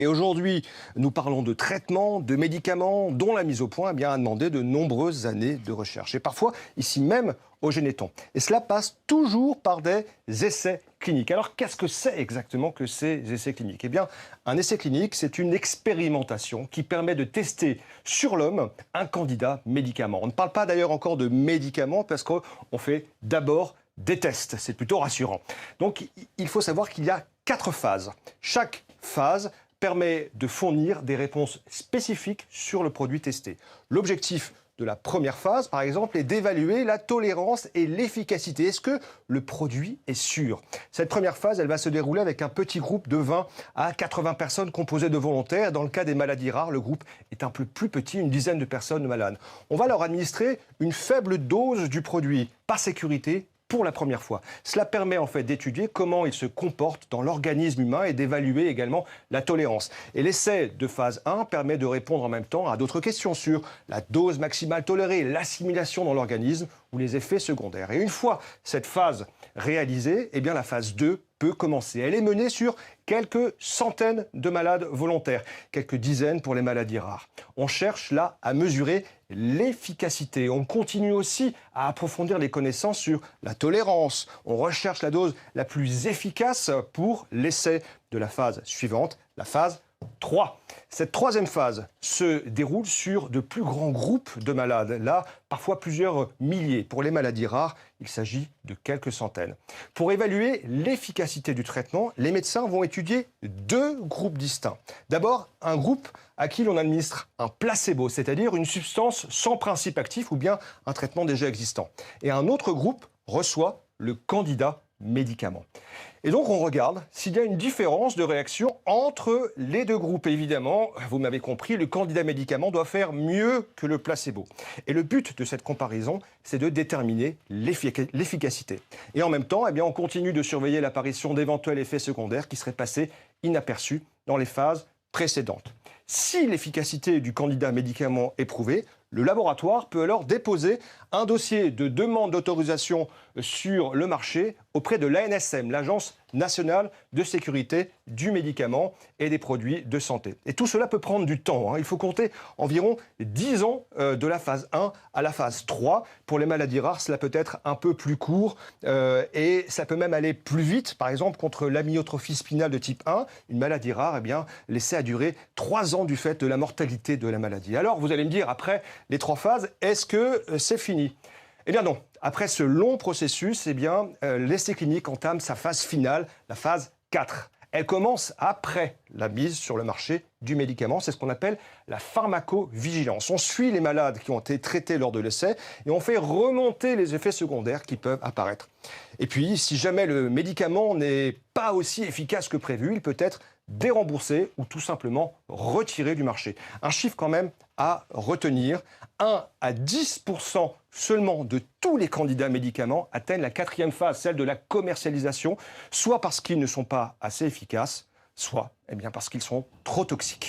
Et aujourd'hui, nous parlons de traitements, de médicaments dont la mise au point a demandé de nombreuses années de recherche. Et parfois, ici même, au Généton. Et cela passe toujours par des essais cliniques. Alors, qu'est-ce que c'est exactement que ces essais cliniques? Eh bien, un essai clinique, c'est une expérimentation qui permet de tester sur l'homme un candidat médicament. On ne parle pas d'ailleurs encore de médicaments parce qu'on fait d'abord des tests. C'est plutôt rassurant. Donc, il faut savoir qu'il y a 4 phases. Chaque phase permet de fournir des réponses spécifiques sur le produit testé. L'objectif de la première phase, par exemple, est d'évaluer la tolérance et l'efficacité. Est-ce que le produit est sûr? Cette première phase, elle va se dérouler avec un petit groupe de 20 à 80 personnes composées de volontaires. Dans le cas des maladies rares, le groupe est un peu plus petit, une dizaine de personnes malades. On va leur administrer une faible dose du produit, par sécurité, pour la première fois. Cela permet en fait d'étudier comment il se comporte dans l'organisme humain et d'évaluer également la tolérance. Et l'essai de phase 1 permet de répondre en même temps à d'autres questions sur la dose maximale tolérée, l'assimilation dans l'organisme ou les effets secondaires. Et une fois cette phase réalisée, eh bien la phase 2 peut commencer. Elle est menée sur quelques centaines de malades volontaires, quelques dizaines pour les maladies rares. On cherche là à mesurer l'efficacité. On continue aussi à approfondir les connaissances sur la tolérance. On recherche la dose la plus efficace pour l'essai de la phase suivante, la phase 3. Cette troisième phase se déroule sur de plus grands groupes de malades, là parfois plusieurs milliers. Pour les maladies rares, il s'agit de quelques centaines. Pour évaluer l'efficacité du traitement, les médecins vont étudier 2 groupes distincts. D'abord, un groupe à qui l'on administre un placebo, c'est-à-dire une substance sans principe actif ou bien un traitement déjà existant. Et un autre groupe reçoit le candidat médicament. Et donc on regarde s'il y a une différence de réaction entre les 2 groupes. Évidemment, vous m'avez compris, le candidat médicament doit faire mieux que le placebo. Et le but de cette comparaison, c'est de déterminer l'efficacité. Et en même temps, eh bien, on continue de surveiller l'apparition d'éventuels effets secondaires qui seraient passés inaperçus dans les phases précédentes. Si l'efficacité du candidat médicament est prouvée, le laboratoire peut alors déposer un dossier de demande d'autorisation sur le marché auprès de l'ANSM, l'Agence nationale de sécurité du médicament et des produits de santé. Et tout cela peut prendre du temps. Il faut compter environ 10 ans de la phase 1 à la phase 3. Pour les maladies rares, cela peut être un peu plus court et ça peut même aller plus vite. Par exemple, contre l'amyotrophie spinale de type 1, une maladie rare, eh bien, l'essai a duré 3 ans du fait de la mortalité de la maladie. Alors, vous allez me dire, après les 3 phases, est-ce que c'est fini? Eh bien non. Après ce long processus, eh bien, l'essai clinique entame sa phase finale, la phase 4. Elle commence après la mise sur le marché du médicament. C'est ce qu'on appelle la pharmacovigilance. On suit les malades qui ont été traités lors de l'essai et on fait remonter les effets secondaires qui peuvent apparaître. Et puis, si jamais le médicament n'est pas aussi efficace que prévu, il peut être déremboursé ou tout simplement retiré du marché. Un chiffre quand même à retenir, 1 à 10% seulement de tous les candidats médicaments atteignent la 4e phase, celle de la commercialisation, soit parce qu'ils ne sont pas assez efficaces, soit parce qu'ils sont trop toxiques.